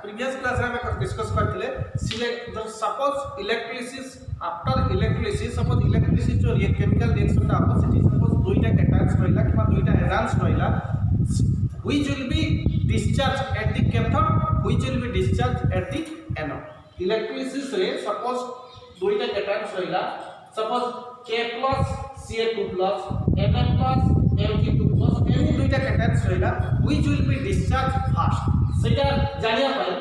Previous class रे हम discuss करथिले select suppose electrolysis after electrolysis suppose electrolysis जो केमिकल रिएक्शन ता आपस सिटी सपोज दुईटा कैटायन्स रहला किबा दुईटा एनायंस रहला which will be discharged at the cathode which will be discharged at the anode electrolysis रे suppose दुईटा कैटायन्स रहला suppose K plus Ca2 plus Mn plus Mg2 plus any दुईटा कैटायन्स रहला which will be discharged first सेटा जानिया पाई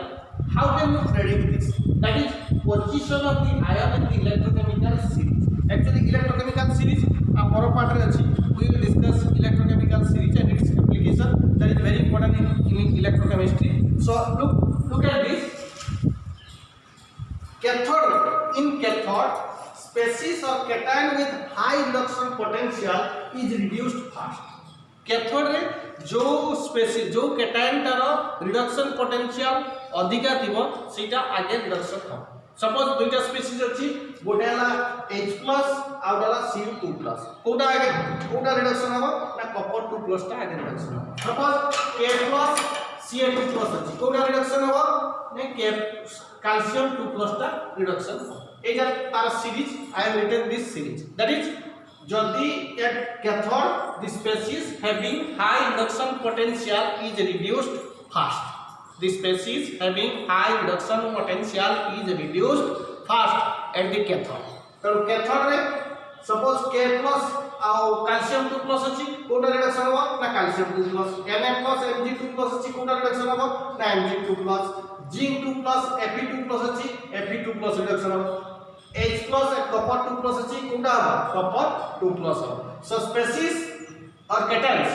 how can you predict this that is position of the ion in the electrochemical series actually electrochemical series our part रे अछि we will discuss electrochemical series and its application that is very important in electrochemistry so look at this cathode in cathode species or cation with high reduction potential is reduced fast cathode रे जो spaces जो cation तार reduction potential अधिका थिबो सेटा आगे reduction हो suppose दुईटा स्पेसिस अछि गोटे हला H+ आउडला Cu2+ कोटा आगे कोटा रिडक्शन हो ना कॉपर 2+ ता आगे रिडक्शन हो सपोज K+ Ca2+ अछि कोटा रिडक्शन हो ने K कैल्शियम 2+ ता रिडक्शन हो एजा तार series I have written this series that is जदि at cathode the species having high reduction potential is reduced fast the species having high reduction potential is reduced fast at the cathode तो cathode रे suppose K plus ଆଉ calcium 2+ अछि Kota reduction हो ना calcium 2+ Mn plus Mg2+ अछि Kota reduction हो ना Mg2+ Zinc 2+ Fe2+ अछि Fe2+ रिडक्शन हो H plus and copper 2+ अछि Kota copper 2+ so species or cations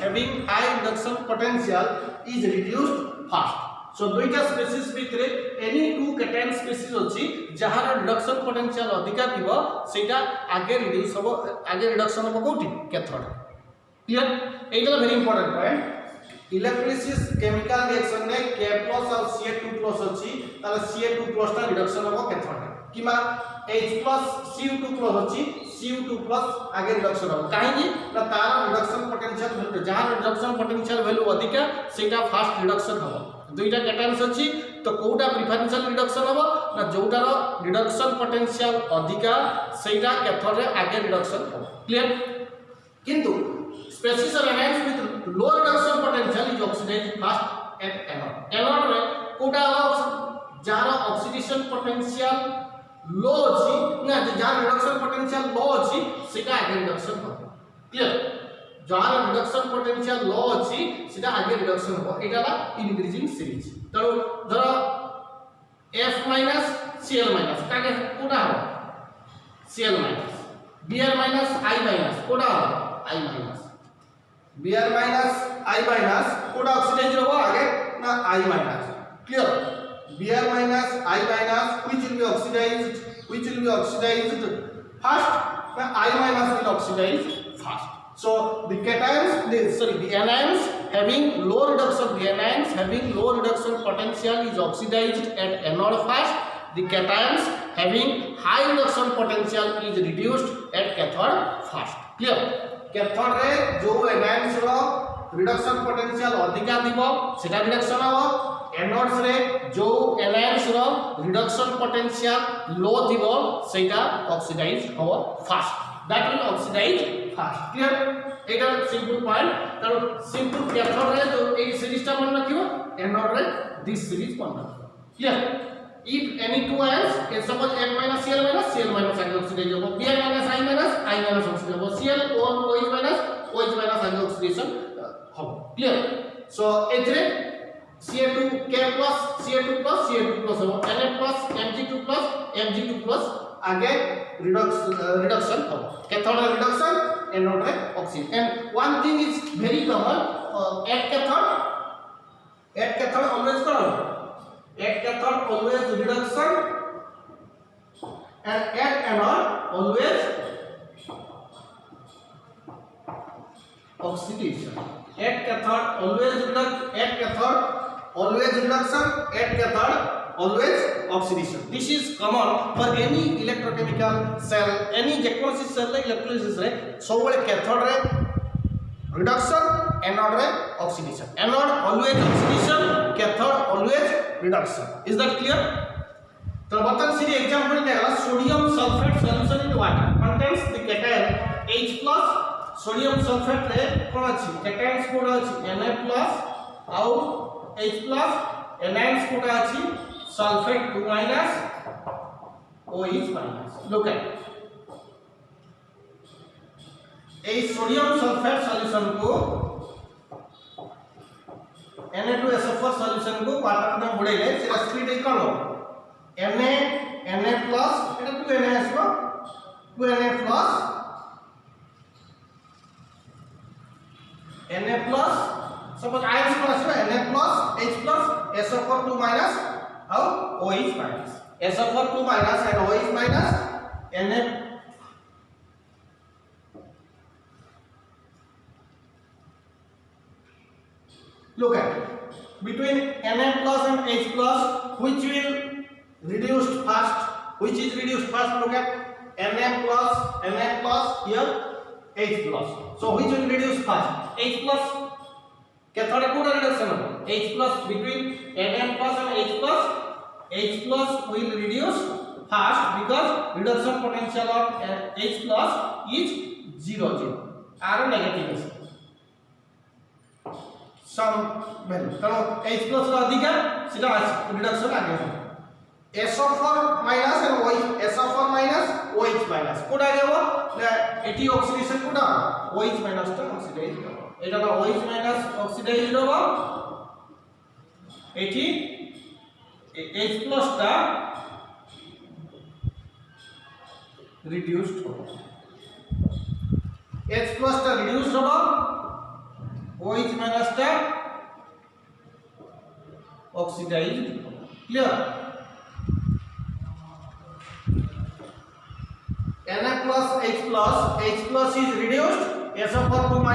having high reduction potential is reduced fast so दुईटा species भितरे any two cation species अछि जहार reduction potential अधिका थिबो सेटा आगे रिड्यूस होबो आगे रिडक्शन होबो कोठी कैथोड क्लियर एटा very important point electrolysis chemical reaction ने K plus और Ca2+ अछि ताले Ca2+ ता रिडक्शन होबो cathode keema H plus Cu2+ अछि Cu2+ आगे रिडक्शन होबो काहे कि ना तार रिडक्शन पोटेंशियल वैल्यू जहां रिडक्शन पोटेंशियल वैल्यू अधिका सेटा फास्ट रिडक्शन होबो दुईटा कैटायन्स अछि तो कोटा प्रिफरेंशियल रिडक्शन होबो ना जोटार रिडक्शन पोटेंशियल अधिका सेटा कैथोड रे आगे रिडक्शन होबो क्लियर किंतु species or anions with low reduction potential is oxidized fast at anode रे कोटा जार ऑक्सीडेशन पोटेंशियल लो अछि ना जार रिडक्शन पोटेंशियल लो अछि सेटा आगे रिडक्शन हो क्लियर जार रिडक्शन पोटेंशियल लो अछि सेटा आगे रिडक्शन हो एटाला इंक्रीजिंग सीरीज तो धरो F - Cl- कागे कोटा हो Cl- Br - I- कोटा हो I- Br - I- कोटा ऑक्सीडाइज हो आगे ना I- clear Br minus I minus which will be oxidized fast I minus will oxidize fast so the cations the anions having low reduction potential is oxidized at anode fast the cations having high reduction potential is reduced at cathode fast clear cathode रे जो anions रो reduction potential अधिका दिबो सेटा reduction हो anodes रे जो anions रो reduction potential low दिबो सेटा ऑक्सीडाइज हो first that will oxidize first clear एटा सिंपल पॉइंट तारो सिंपल कैथोड रे जो ए सीरीज ता मन रखिबो एनोड रे दिस सीरीज मन रखिबो clear if any two ions suppose M - Cl- आगे ऑक्सीडाइज हो Br - I- ऑक्सीडाइज हो Cl OH - आगे ऑक्सीडेशन हो क्लियर सो एथरे Ca2 K plus Ca2+ हो Mn plus Mg2+ आगे रिडक्शन हो कैथोड रिडक्शन एनोड रे oxygen and one thing is very common at cathode always reduction and at anode always oxidation at cathode always reduction at cathode always oxidation this is common for any electrochemical cell any जेकोसी cell electrolysis रे सब बेले cathode रे reduction anode रे oxidation, anode always oxidation, cathode always reduction. Is that clear? तो बर्तन सीधी example देला sodium sulphate solution in water contains the cation H+. Sodium sulphate रे कोन अछि कैटायन्स कोन अछि Na+ आउ H+, एनायन्स कोन अछि sulphate 2- OH-. Look at A sodium sulphate solution को Na2SO4 solution को वाटर में बुड़ेले सेटा speed is cone Na Na+ এটা 2Na আসবে 2Na+ Na+ सपोज आयंस कोन আসবে Na+ H+ SO4 2- और OH-. SO4 2- and OH- Na. Look at between Na+ and H+, which will reduced fast? Which is reduced fast? Look at Na+ here H+. So which will reduce fast? H+. Cathode code reduction हो H+ between Na+ and H+, will reduce fast because reduction potential of H+ is 0 r negative some value कारण H+ रो अधिक सेटा reduction आगे हो SO4- and OH, SO4- OH- code आगे हो eighty oxidation कोडा OH- टा ऑक्सीडाइज हो এটা হলো OH- অক্সিডাইজড হবে এটি H+ টা রিডিউসড হবে H+ টা রিডিউসড হবে OH- টা oxidised. Clear? Na+, H+ is reduced, SO4 2-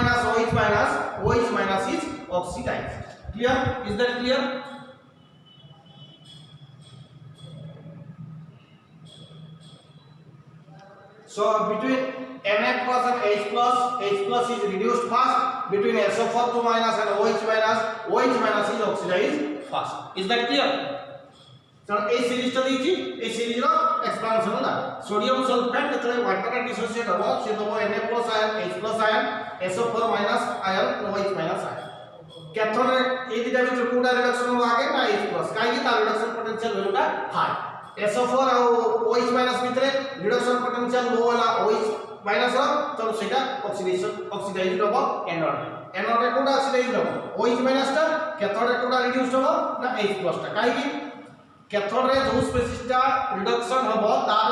OH- is oxidized. Clear? Is that clear? So between Na+ and H+ is reduced fast. Between SO4 2- and OH- is oxidized fast. Is that clear? কারণ এই সিরিজটা দিয়েছি এই সিরিজের expansion হলো sodium sulphate যেতবে water dissociate হবে সে দেব Na+ ion H+ ion SO4- ion OH- ion ক্যাথোডে এই দুটা ভিতরে কোনটা রিডকশন হবে আগে না H+ কাই কি তার রিডকশন পটেনশিয়াল ভ্যালুটা হাই SO4 আর OH- ভিতরে রিডকশন পটেনশিয়াল লো হলা OH- তো সেটা অক্সিডাইজড হবে এনোডে কোনটা অক্সিডাইজড হবে OH- টা ক্যাথোডে কোনটা রিডিউসড হবে না H+ টা কাই কি कैथोड रे जो स्पेसिसटा रिडक्शन हबो तार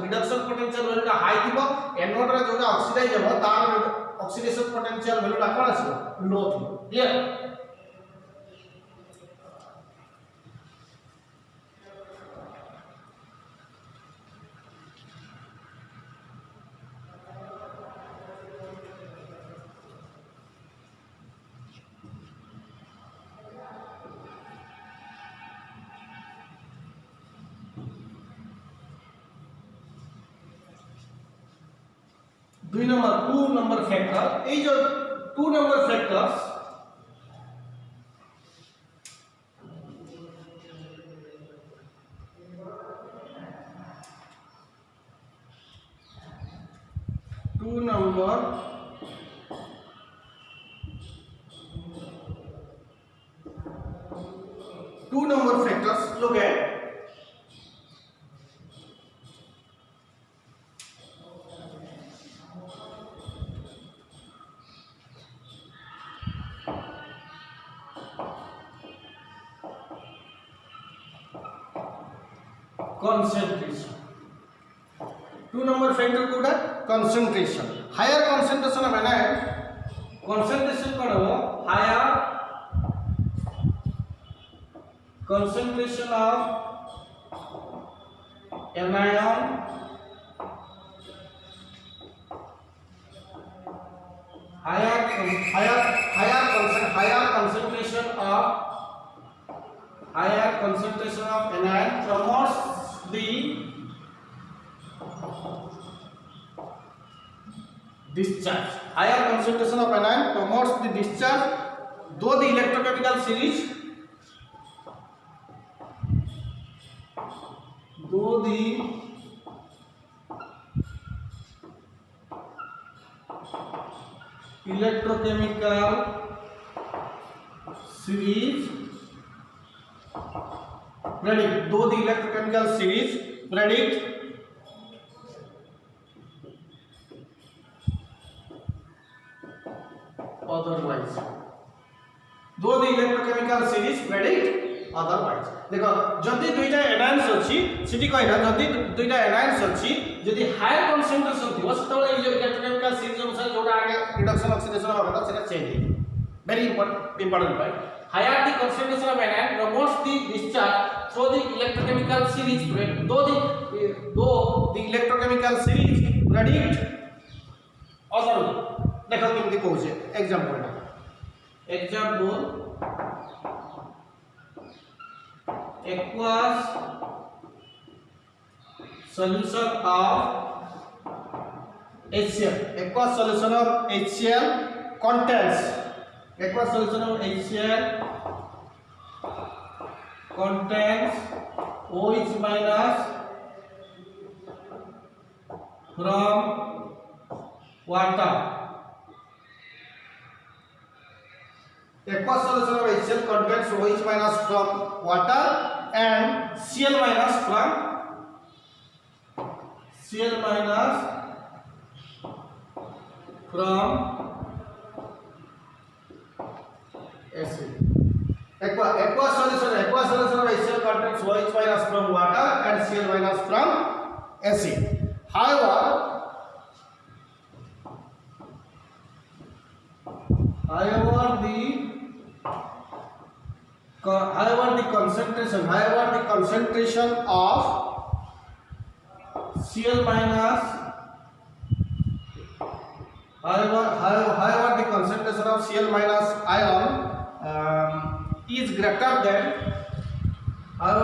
रिडक्शन पोटेंशियल वैल्यूटा हाई थिबो एनोड रे जोटा ऑक्सीडाइज हबो तार ऑक्सीडेशन पोटेंशियल वैल्यूटा कोन आसीबो लो थिबो. क्लियर? দুই নম্বর 2 নম্বর ফ্যাক্টর এই যে 2 নম্বর factors two number factors. Look at concentration. 2 number factor कोडा concentration. Higher concentration of anion concentration कौन हो higher concentration of anion higher concentration of anion promotes the discharge. higher concentration of anion promotes the discharge, though the electrochemical series predict otherwise. देखो जदि दुईटा anions अछि city कहना जदि दुईटा anions अछि जदि हायर कंसंट्रेशन थिवो सेतबे इलेक्ट्रोकेमिकल सीरीज अनुसार जोडा आगे रिडक्शन ऑक्सीडेशन होगा सेटा चेंज हे very important point higher the concentration of anion promotes the discharge through the electrochemical series though the electrochemical series predict other देखो केमती कहू छे example aqueous solution of HCl aqueous solution of HCl contains aqueous solution of HCl contains OH minus from water. Aqueous solution of HCl contains OH minus from water and Cl minus from acid. Aqueous solution of HCl contains OH minus from water and Cl minus from acid. However,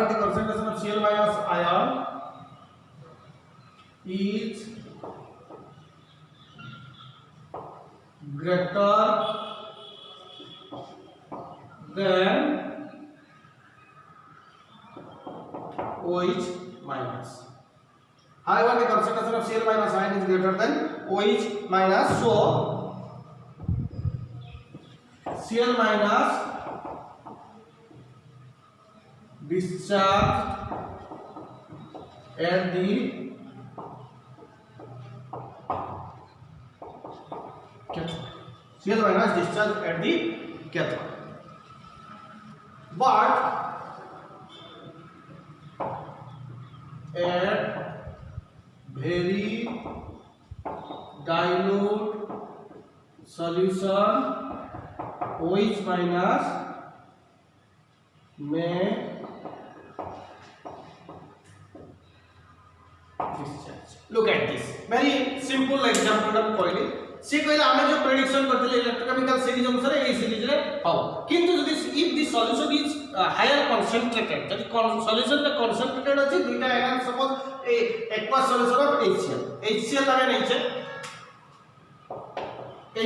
the concentration of Cl minus ion is greater than OH minus. However, the concentration of Cl minus ion is greater than OH minus. So, Cl minus discharged at the cathode. Cl minus discharged at the cathode. But at very dilute solution OH minus may discharge. Look at this very simple example of coiling. से कहला हमें जो prediction करथिले electrochemical series अनुसार ए series रे पाओ किंतु जदि if the solution is higher concentrated जदि सॉल्यूशन रे कंसंट्रेटेड अछि दुईटा anion suppose a aqueous solution of HCl हमें नहीं छे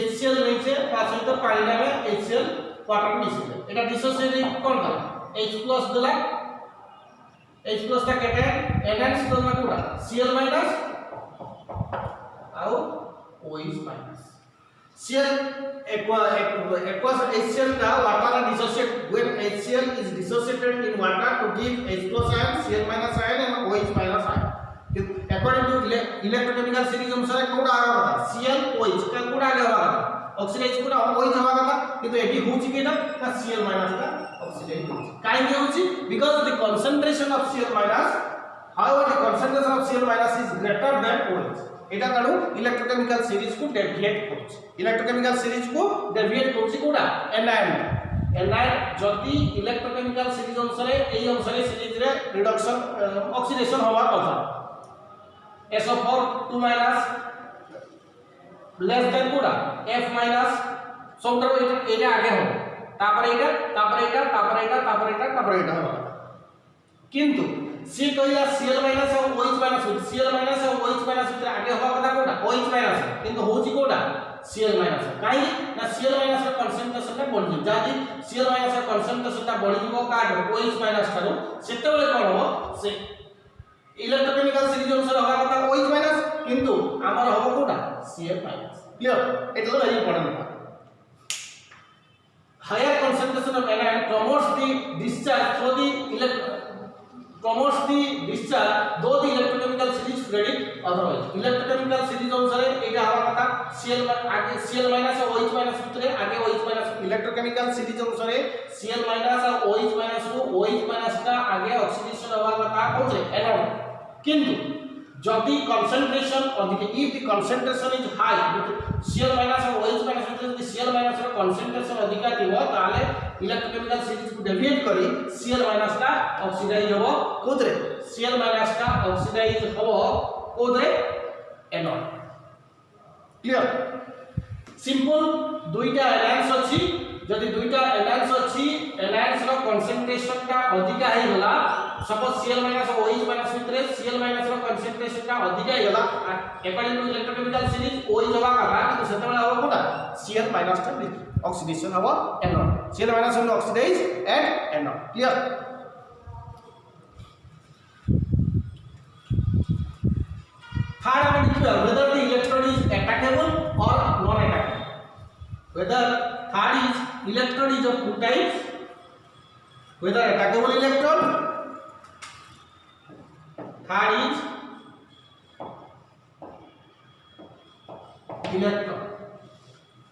HCl नहीं छे ता सहित पानी रे HCl वाटर मिसिले एटा डिसोसिएट कोन करा H+ देला H+ ता केटे एनायन स्टोर में पूरा Cl माइनस आउ OH minus. Cl aqueous HCl का water dissociate when HCl is dissociated in water to give H+ ion, Cl minus ion and OH minus ion. According to electrochemical series अनुसार code आगा था Cl OH का code आगे होगा था oxidise code OH होगा था किंतु एटी होची केटा ना Cl minus का ऑक्सीडाइज होची काई के होची because the concentration of Cl minus however the concentration of Cl minus is greater than OH. एटा काडू इलेक्ट्रोकेमिकल सीरीज को डेविएट करछ इलेक्ट्रोकेमिकल सीरीज को डेविएट करछ कोडा एनायन जति इलेक्ट्रोकेमिकल सीरीज अनुसार एई अनुसार सीरीज रे रिडक्शन ऑक्सीडेशन होवा कथा SO4 2 लेस देन कोडा F सबटर एटा आगे हो तापर एटा हो किंतु सी कहला Cl माइनस और OH माइनस Cl माइनस और OH माइनस आगे होगा कथा कोडा OH माइनस किंतु होची कोडा Cl माइनस काई ना Cl माइनस रो कंसंट्रेशन टा बढ़ि जादी Cl माइनस रो कंसंट्रेशन टा बढ़ि जीवो का OH माइनस थारो सेते बेले कोन हो से इलेक्ट्रोकेमिकल सीरीज अनुसार होगा कथा OH माइनस किंतु हमर होबो कोटा Cl माइनस clear it is very important higher concentration of anion promotes the discharge through the promotes the discharge though the electrochemical series predict otherwise electrochemical series अनुसार एटा हवा कथा Cl आगे Cl माइनस और OH माइनस भितरे आगे OH minus electrochemical series अनुसार Cl minus और OH minus को OH माइनस का आगे ऑक्सीडेशन हवा कथा कोथरे एनोड किंतु जदि कंसंट्रेशन अधिक if the concentration is high Cl minus और OH माइनस भितरे Cl माइनस रो कंसंट्रेशन अधिक थिबो ताले इलेक्ट्रोकेमिकल सीरीज को डेविएट करी Cl माइनस का ऑक्सीडाइज होबो कोथरे Cl माइनस का ऑक्सीडाइज होबो कोथरे एनोड क्लियर सिंपल दुईटा एनायंस अछि जदि दुईटा एनायंस अछि एनायंस रो कंसंट्रेशन का अधिक है होला सपोज Cl माइनस और OH माइनस भितरे Cl माइनस रो कंसंट्रेशन का अधिक है होला according to electrochemical series OH होगा का किंतु सेतेबेला होबो कोटा Cl माइनस टा ऑक्सीडेशन होबो anode Cl minus will oxidize at anode clear third we will whether the electrode is attackable or non attackable whether third is electrode is of two types whether attackable electrode third is electrode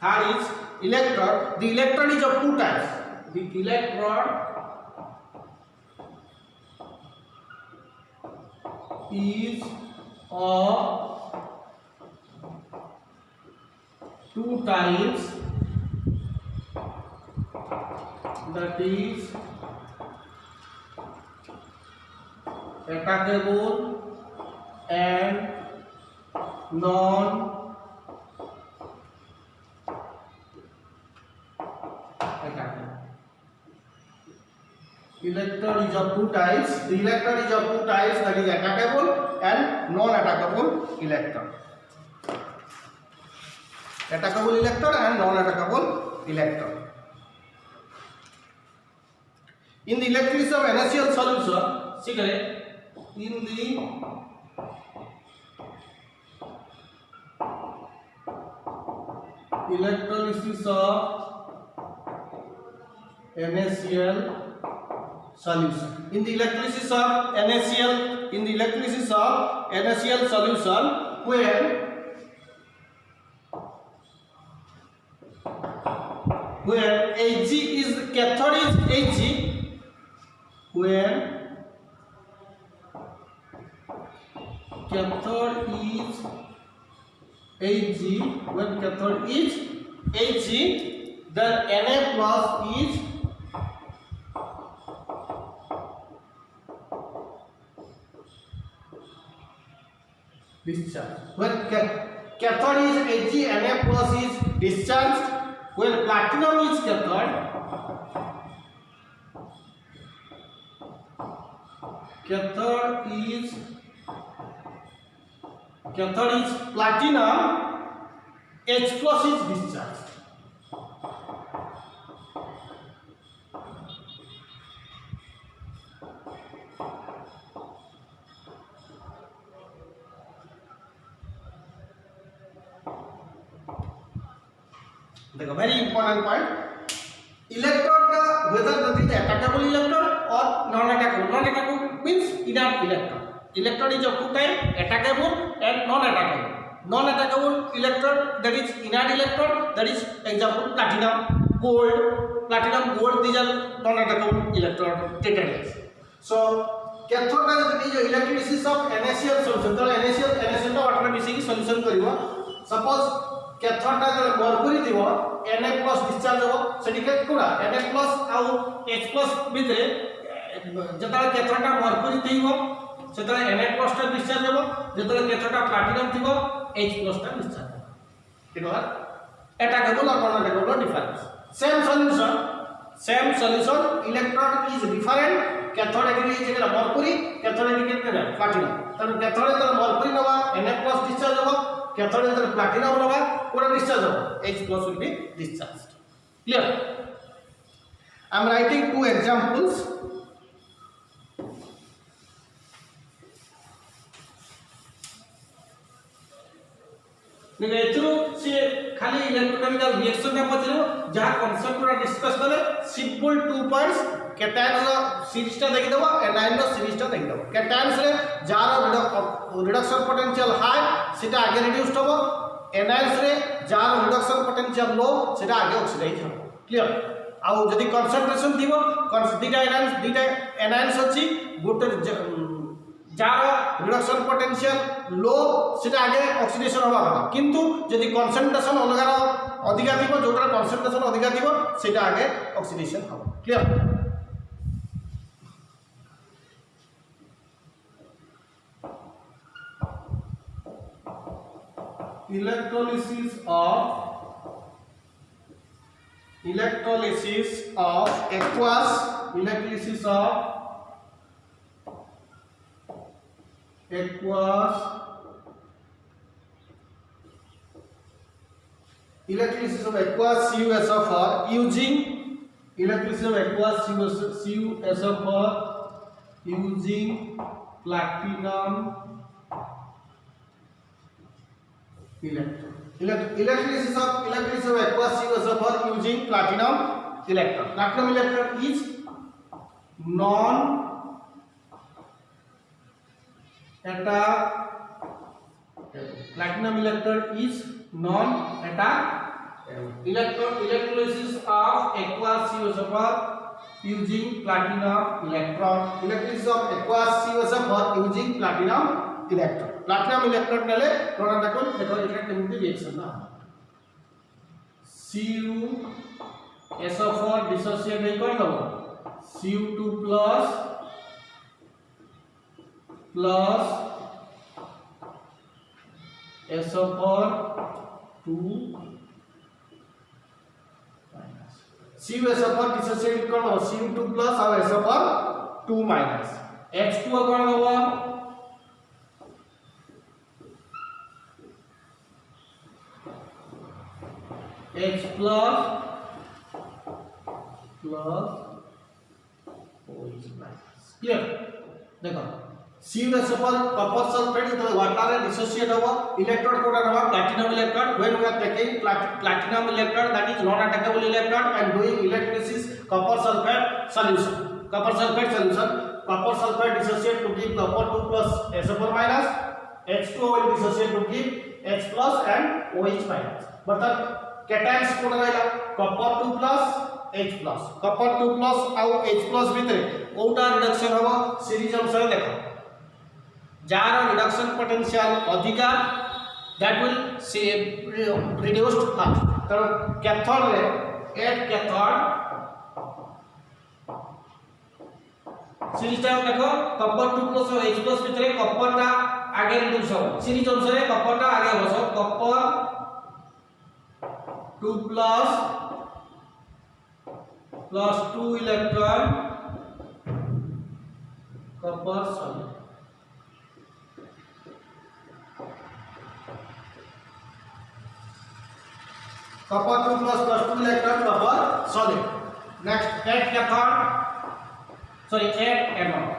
third is electrode the electrode is of two types the electrode is of two types that is attackable and non attackable electrode is of two types the electrode is of two types that is attackable and non attackable electrode attackable electrode and non attackable electrode in the electrolysis of NaCl solution in the electrolysis of NaCl solution in the electrolysis of NaCl solution where Hg is cathode is Hg where cathode is Hg when cathode is Hg then Na plus is discharge when cathode is Hg Na plus is discharged when platinum is cathode platinum H plus is discharged देखो very important point electrode का whether that is attackable electrode or non attackable means inert electrode is of two type attackable and non attackable electrode that is inert electrode that is example platinum gold these are non attackable electrode taken as so cathode का जो electrolysis of NaCl solution तो NaCl तो water में मिसकी solution करिवो suppose cathode टा जो Mercury दिबो Na plus discharge हो सेठी के कोडा Na प्लस आ H प्लस भितरे जतरा कैथोड टा मरकुरी दिबो सेतरा Na प्लस टा डिस्चार्ज हो जतरा कैथोड टा प्लैटिनम दिबो H प्लस टा डिस्चार्ज हो किनोला attackable or non attackable difference same solution electrode is different cathode agree is mercury cathode agree platinum तर cathode तो mercury नवा Na प्लस डिस्चार्ज हो cathode is platinum lava cone discharge होगा H plus will be discharged. Clear? I am writing two examples. देखो से खाली electrochemical reaction का पचलो जहां कांसेप्ट पूरा डिस्कस करे सिंपल 2 पॉइंट्स कैटायन रो सीरीज टा देखि देबो एनायन रो सीरीज टा देखि देबो कैटायंस रे जार रिडक्शन पोटेंशियल हाई सेटा आगे रिड्यूस्ड होबो एनायंस रे जार रिडक्शन पोटेंशियल लो सेटा आगे ऑक्सीडाइज होबो क्लियर आ जदी कंसंट्रेशन दिबो दुटा एनायंस अछि गोटे जार रिडक्शन पोटेंशियल लो सेटा आगे ऑक्सीडेशन होबा କଥା किंतु जदी कंसंट्रेशन अलगार अधिका थिबो जोटा कंसंट्रेशन अधिका थिबो सेटा आगे ऑक्सीडेशन होबो clear electrolysis of aqueous CuSO4 using platinum electron. Electrolysis of aqueous CuSO4 using platinum electron. Platinum electron is electrolysis of aqueous CuSO4 using platinum electron. Electrolysis of aqueous CuSO4 using platinum electron. Platinum electron नेले product देखो एटा केमिति reaction ना CuSO4 dissociate नहीं कर दबो Cu2 plus SO4 2 minus CuSO4 dissociate कर दबो Cu2 plus और SO4 2 minus H2O कर दबो H plus OH minus clear देखो CuSO4 कॉपर सल्फेट तो वाटर रे डिसोसिएट होबो इलेक्ट्रोड कोड होबो platinum electrode when we are taking platinum electrode that is non attackable electrode and doing electrolysis copper sulfate solution copper sulfate dissociate to give copper 2 plus SO4 minus H2O will dissociate to give H plus and OH minus but cations कोन रहला copper 2 plus H plus copper 2 plus और H plus भितरे कोटा reduction होबो series अनुसार देखो जार reduction potential अधिका दैट विल रिड्यूस्ड फास्ट तो कैथोड रे एट कैथोड सीरीज टाइम देखो कॉपर 2 प्लस और H प्लस भितरे कॉपर ता आगे रिड्यूस हो सीरीज अनुसार कॉपर ता आगे हो सब copper 2 plus 2 electron copper solid copper 2 plus 2 electron copper solid next add cathode sorry add anode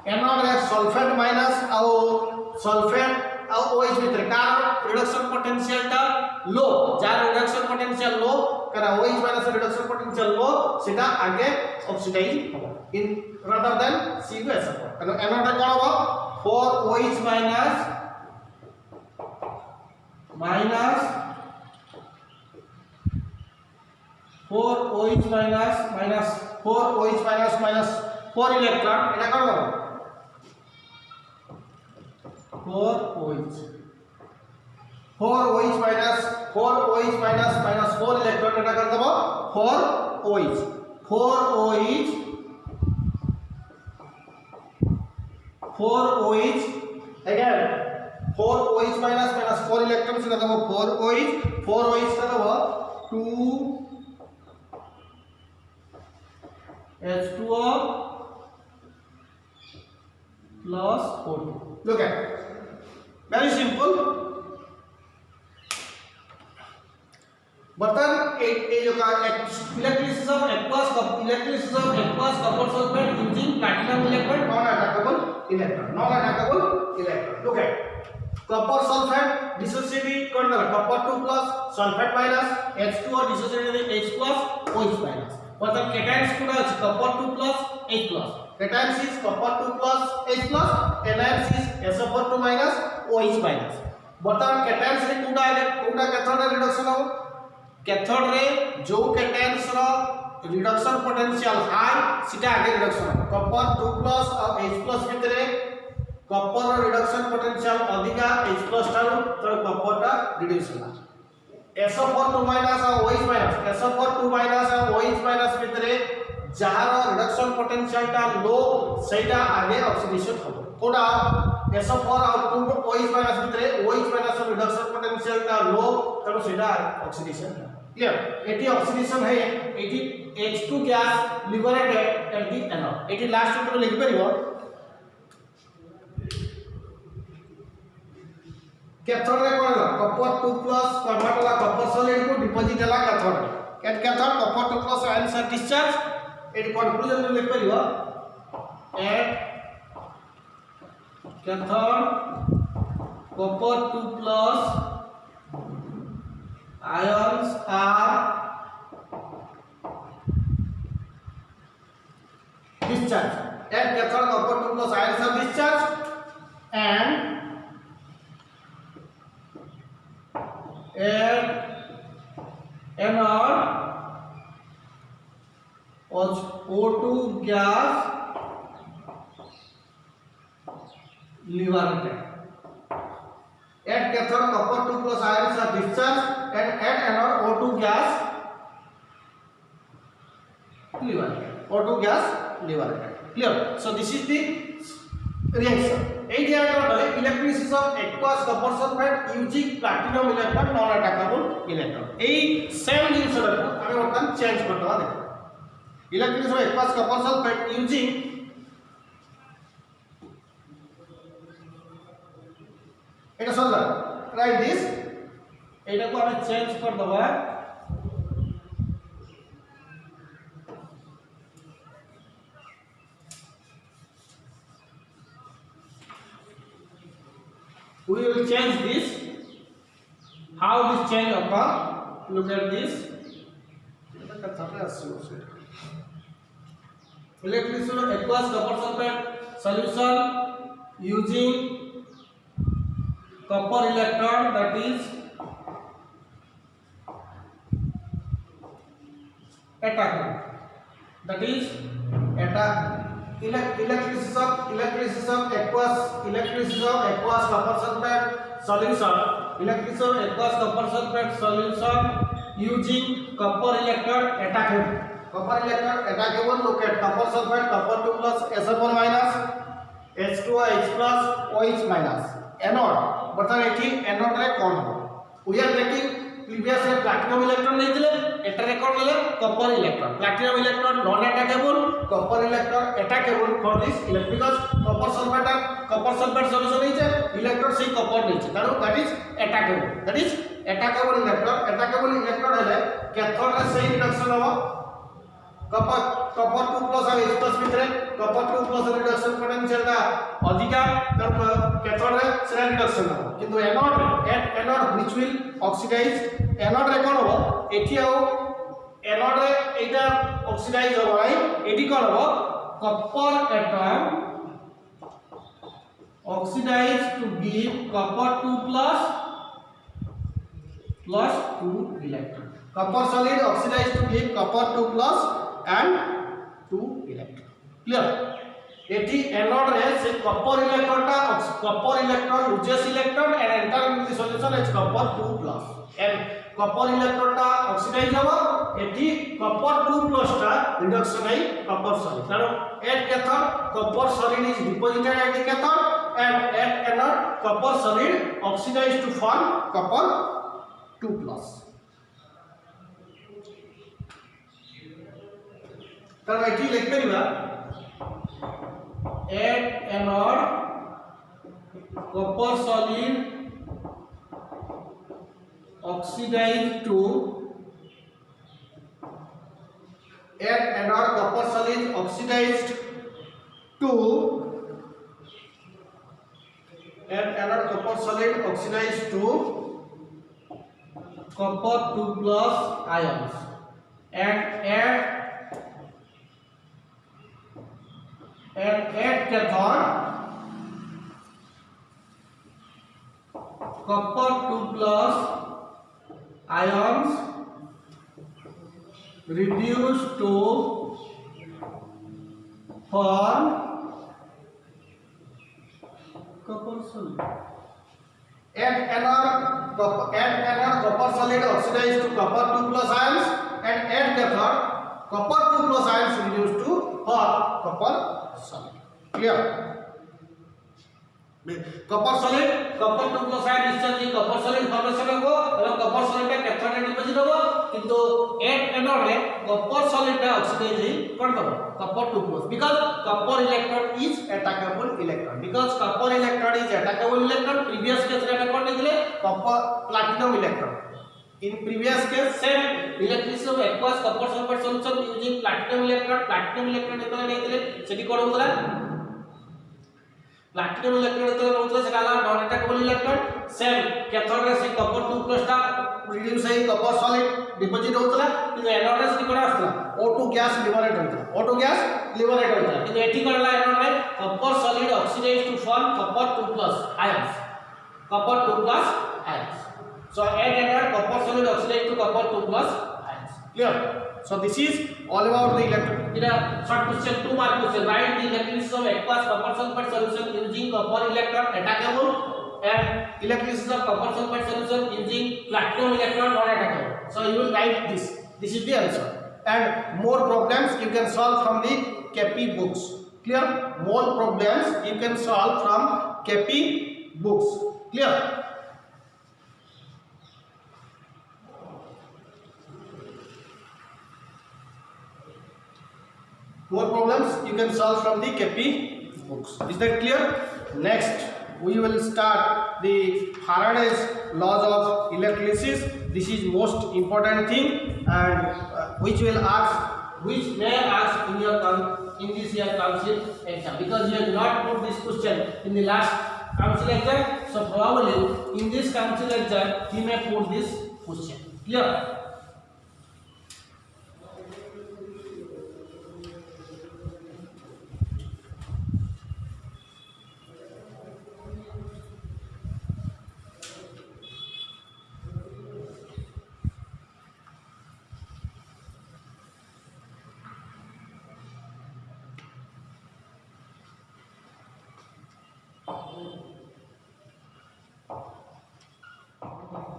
रे सल्फेट माइनस और सल्फेट और OH भितर कारण रिडक्शन पोटेंशियल ता लो जार रिडक्शन पोटेंशियल लो करा OH माइनस रिडक्शन पोटेंशियल लो सेटा आगे ऑक्सीडाइज होबो इन रादर देन CuSO4 तनो एनोड कोन होबो 4OH minus 4OH minus 4 electron एटा कोन होबो 4OH minus 4 electron एटा कर दबो 4OH again 4OH minus 4 electron से दबो 4OH से दबो 2 H2O plus O2 look at very simple बर्तन ए जो का electricity of aqueous copper sulphate using platinum electrode non attackable electrode look at copper sulphate dissociate कर दे copper 2 plus sulphate minus H2 और dissociate H plus OH minus बर्तन cations कोडा अछि copper 2 plus H plus cations is copper 2 plus H plus anions is SO4 2 minus OH minus बर्तन cations रे कोडा cathode reduction हो कैथोड रे जो कैटायन्स रो रिडक्शन पोटेंशियल हाई सीटा आगे रिडक्शन कॉपर 2 प्लस और H प्लस भितरे कॉपर रो रिडक्शन पोटेंशियल अधिका H प्लस ठारो तो कॉपर टा रिड्यूस होला SO4 2 माइनस और OH माइनस SO4 2 माइनस और OH माइनस भितरे जहार रिडक्शन पोटेंशियल टा लो सेटा आगे ऑक्सीडेशन हो कोडा SO4 और 2 OH माइनस भितरे OH माइनस रो रिडक्शन पोटेंशियल टा लो तो सेटा ऑक्सीडेशन क्लियर एटी ऑक्सीडेशन है एटी H2 gas liberated at the anode एटी लास्ट ऊपर लिख परिबो कैथोड रे कोन कॉपर 2 प्लस कन्वर्ट होला कॉपर सॉलिड को डिपॉजिट होला कैथोड रे कैथोड कॉपर 2 प्लस आयन से डिस्चार्ज एटी कंक्लूजन में लिख परिबो at cathode copper 2 plus ions are discharged at cathode copper 2 plus ions are discharged and at anode O2 gas liberated at cathode copper 2 plus ions are discharged and at anode O2 gas liberated clear so this is the reaction এই diagram electrolysis of aqueous copper sulfate using platinum electrode non attackable electrode এই same জিনিসটাকে আমি বর্তমান change করতে হবে electrolysis of aqueous copper sulfate using এটা solve right this এটাকে আমি চেঞ্জ করে দেব we will change this how this change occur look at this এটা কথা আছে electrolysis of aqueous copper sulfate solution using copper electrode that is electrolysis of aqueous copper sulfate solution using copper electrode attackable look at copper sulfate copper 2 plus SO4 minus H2H plus OH minus anode बर्तन एठी anode रे कोन हो we are taking previous रे platinum electron लेथिले एटा रे कोन लेले copper electron platinum electron non attackable copper electron attackable for this because copper sulphate solution is electron से कॉपर नीचे तारो दैट इज अटैकेबल इलेक्ट्रॉन है कैथोड रे से रिडक्शन हो कॉपर 2 प्लस और H प्लस भितरे कॉपर 2 प्लस रिडक्शन पोटेंशियल दा अधिका तर कैथोड रे सेरा रिडक्शन हो किंतु anode which will oxidise anode रे कोन हो एठी आओ एनोड रे एटा ऑक्सीडाइज हो भाई एठी कोन हो copper atom oxidise to give copper 2 plus 2 electron copper solid oxidized to give copper 2 plus and 2 electron clear एठी एनोड रे से copper electron loses electron and enter in the solution as copper 2 plus and copper electron टा oxidize हो एठी copper 2 plus टा reduction है copper solid कारण at cathode copper solid is deposited at the cathode and at anode copper solid oxidized to form copper 2 plus तर एठी लिख परिबा at anode copper solid oxidized to add another copper solid oxidized to copper 2 plus ions and add cathode copper 2 plus ions reduced to form copper solid. Add another copper solid oxidized to copper 2 plus ions and add cathode copper 2 plus ions reduced to form copper solid. Clear? Copper solid copper 2 plus ion discharging copper solid formation हो और copper solid का cathode रे deposit हो किंतु at anode रे copper solid का oxidize ही कोन करबो copper 2 plus because copper electron is attackable electron because copper electron is attackable electron previous case रे कोन दिले copper platinum electron in previous case same electricity of aqueous copper sulfate solution using platinum electrode जेतले नै दिले सेठी कोन होतला platinum electrode तो होतला सेटा non attackable electrode same cathode रे से कॉपर 2 प्लस टा रिड्यूस है कॉपर सॉलिड डिपॉजिट होतला किंतु एनोड रे कोन आस्तला O2 गैस लिबरेट होतला किंतु एठी करला एनोड रे copper solid oxidise to form copper 2 plus ions so add another copper solid oxidized to copper 2 plus ions. Clear? So this is all about the electron. Short question 2 mark question. Write the electrolysis of aqueous copper sulfate solution using copper electron attackable and electrolysis of copper sulfate solution using platinum electron non attackable. So you will write this. This is the answer. And more problems you can solve from the KP books. Clear? More problems you can solve from KP books. Clear? More problems you can solve from the KP books. Is that clear? Next, we will start the Faraday's laws of electrolysis. This is most important thing, and which may ask in this year council exam, because you have not put this question in the last council exam. So probably in this council exam he may put this question. Clear?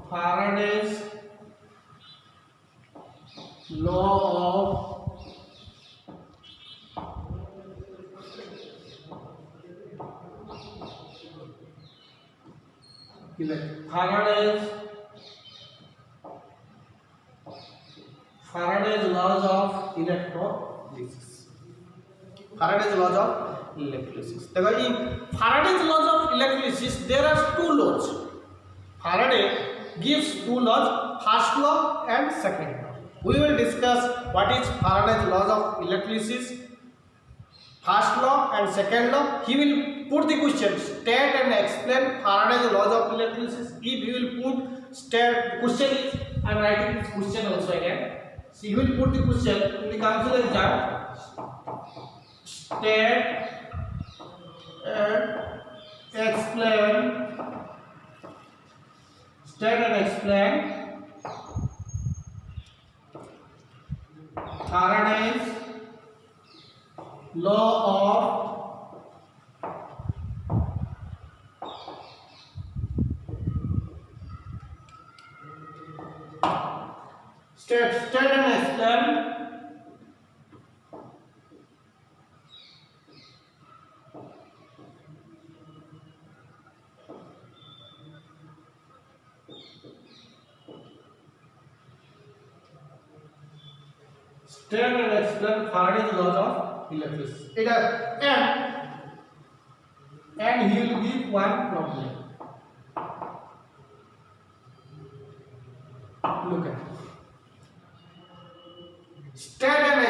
Faraday's law of Faraday's laws of electrolysis. Faraday's laws of electrolysis. देखो ये Faraday's laws of electrolysis, there are two laws. Faraday gives two laws, first law and second law. We will discuss what is Faraday's laws of electrolysis, first law and second law. He will put the question, state and explain Faraday's laws of electrolysis. If he will put state, question is, I am writing this question also again. So he will put the question in the council exam, state and explain Faraday's law of state and explain Faraday's laws of electricity. And and he will give one problem. Look at it. State and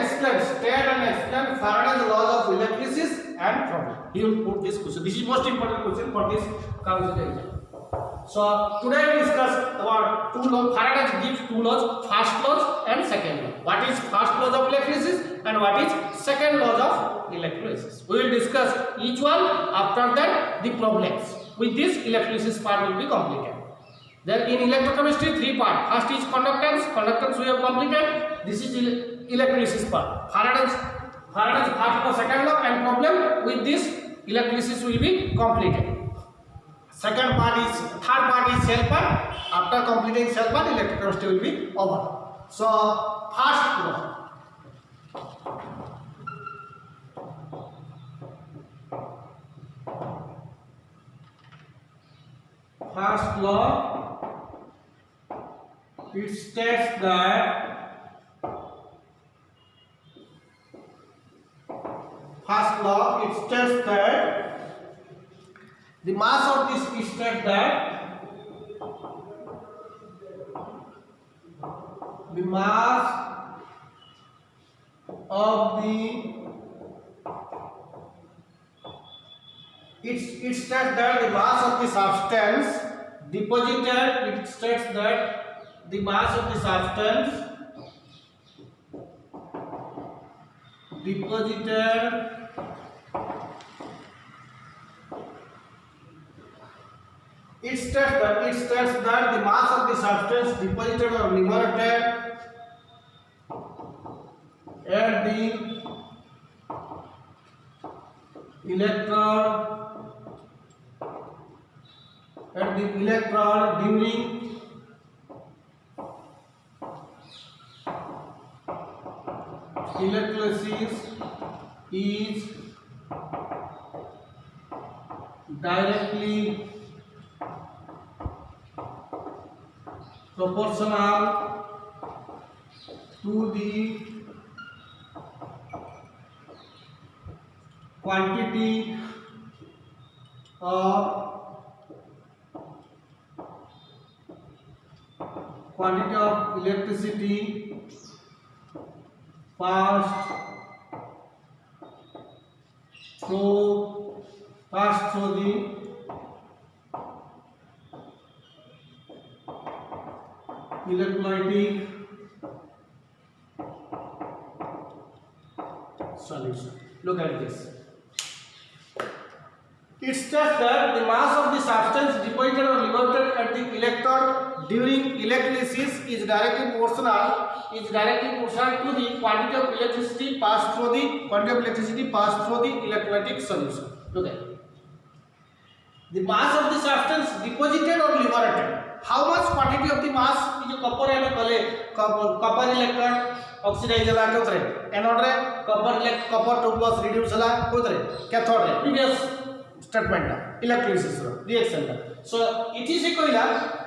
explain Faraday's laws of electrolysis and problem. He will put this question. This is most important question for this council exam. So today we discuss about two laws. Faraday gives two laws, first laws and second law. What is first law of electrolysis and what is second law of electrolysis? We will discuss each one. After that, the problems. With this, electrolysis part will be completed. Then in electrochemistry, three parts. First is conductance. Conductance we have completed. This is electrolysis part. Faraday's first law, second law and problem. With this, electrolysis will be completed. Third part is cell part. After completing cell part, electrochemistry will be over. So first law. First law, it states that the mass of this is states that the mass of the it states that the mass of the substance deposited, it states that the mass of the substance deposited it states that the mass of the substance deposited or liberated at the electron during electrolysis is directly proportional to the quantity of electricity passed through the electrolytic solution. Look at this. It states that the mass of the substance deposited or liberated at the electrode during electrolysis is directly proportional to the quantity of electricity passed through the electrolytic solution. Look at it. The mass of the substance deposited or liberated. How much quantity of the mass is copper and copper electron oxidize होला कोथरे anode रे copper 2 plus reduce होला कोथरे cathode रे previous statement electrolysis रो reaction ला so it is कहला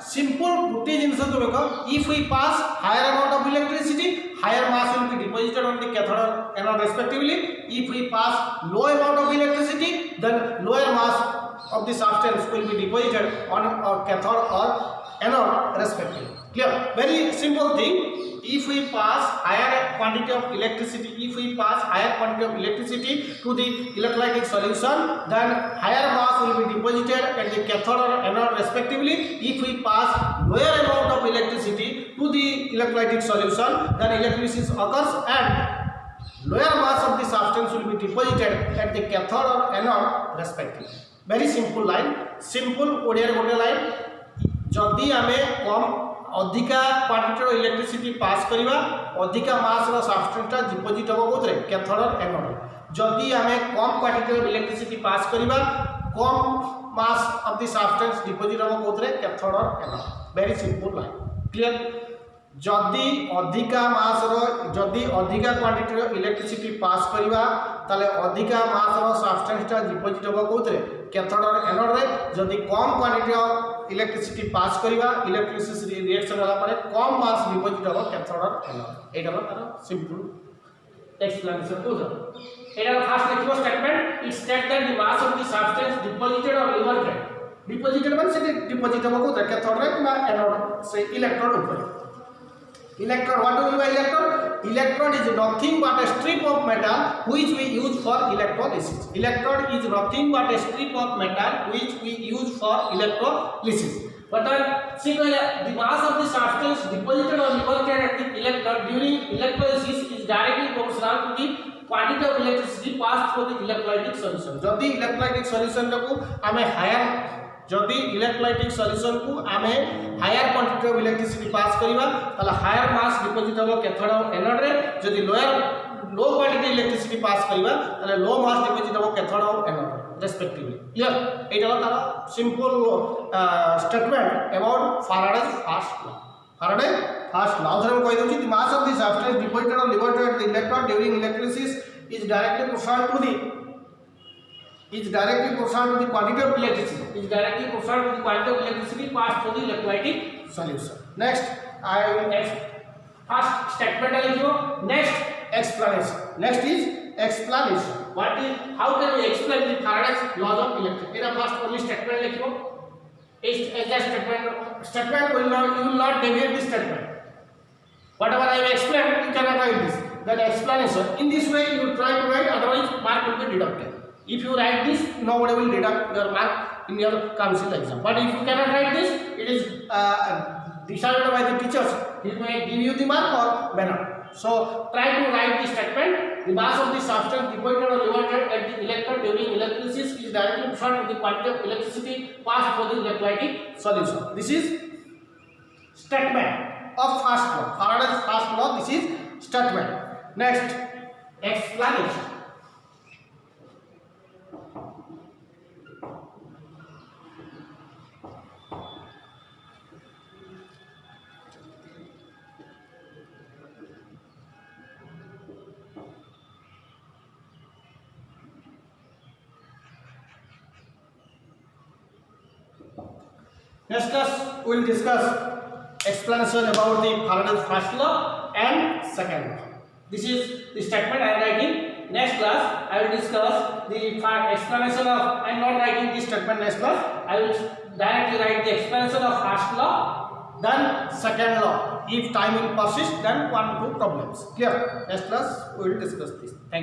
simple गुटे जिंस देखो if we pass higher amount of electricity higher mass will be deposited on the cathode or anode respectively. If we pass low amount of electricity, then lower mass of the substance will be deposited on our cathode or anode respectively. Clear? Very simple thing. If we pass higher quantity of electricity to the electrolytic solution, then higher mass will be deposited at the cathode or anode respectively. If we pass lower amount of electricity to the electrolytic solution, then electrolysis occurs and lower mass of the substance will be deposited at the cathode or anode respectively. Very simple line. Simple Odia गोटे line. जदि आमे कम अधिका quantity electricity pass करिबा अधिका मास रो substance deposit होबो कोथरे cathode और anode जदि आमे कम क्वांटिटी इलेक्ट्रिसिटी पास करिबा कम mass of the substance deposit होबो कोथरे कैथोड और anode very simple line clear जदि अधिका मास रो जदि अधिका क्वांटिटी इलेक्ट्रिसिटी पास करिबा ताले अधिका मास रो सब्सटेंस डिपोजिट होबो कोथरे कैथोड और एनोड रे जदि कम क्वांटिटी इलेक्ट्रिसिटी पास करिबा इलेक्ट्रोलिसिस रिएक्शन होला परे कम मास डिपोजिट हो कैथोड और एनोड एटा तार सिंपल explanation को एटा फास्ट लिखिबो statement it state that the mass of the substance deposited और लिबरेटेड डिपॉजिटेड माने से डिपॉजिट हो को कैथोड रे किबा एनोड से इलेक्ट्रोड ऊपर electrode what do we by electrode is nothing but a strip of metal which we use for electrolysis electrode is nothing but a strip of metal which we use for electrolysis but then see the mass of the substance deposited or liberated at the electrode during electrolysis is directly proportional to the quantity of electricity passed through the electrolytic solution जदि electrolytic solution को हमें higher जदि electrolytic solution को आमे higher quantity of electricity pass करिवा तला higher mass deposit हो cathode और एनोड रे जदि लो क्वांटिटी इलेक्ट्रिसिटी पास करिवा तले लो मास डिपॉजिट हो कैथोड और एनोड रेस्पेक्टिवली क्लियर एटा तार simple statement about Faraday's first law Faraday first law उदाहरण कहि दउची the mass of the substance deposited और लिबरेटेड at the electron during electrolysis is directly proportional to the quantity of electricity passed through the electrolytic solution. Next, I will first statement लिखियो. Next explanation. Next is explanation. What is how can we explain the Faraday's laws of electricity? It first only statement लिखियो. Statement will not deviate this statement. Whatever I have explained, you cannot write this. Then explanation. In this way, you try to write. Otherwise, mark will be deducted. If you write this, nobody will deduct your mark in your council exam. But if you cannot write this, it is decided by the teachers. He may give you the mark or may not. So try to write the statement. The mass of the substance deposited or liberated at the electrode during electrolysis is directly proportional to the quantity of electricity passed through the electrolytic solution. This is statement of first law. Faraday's first law. This is statement. Next, explanation. Next class we will discuss explanation about the Faraday's first law and second law. This is the statement I am writing. Next class I will discuss the explanation of I am not writing this statement next class. I will directly write the explanation of first law, then second law. If time will persist, then 1 2 problems. Clear? Next class we will discuss this. Thank you.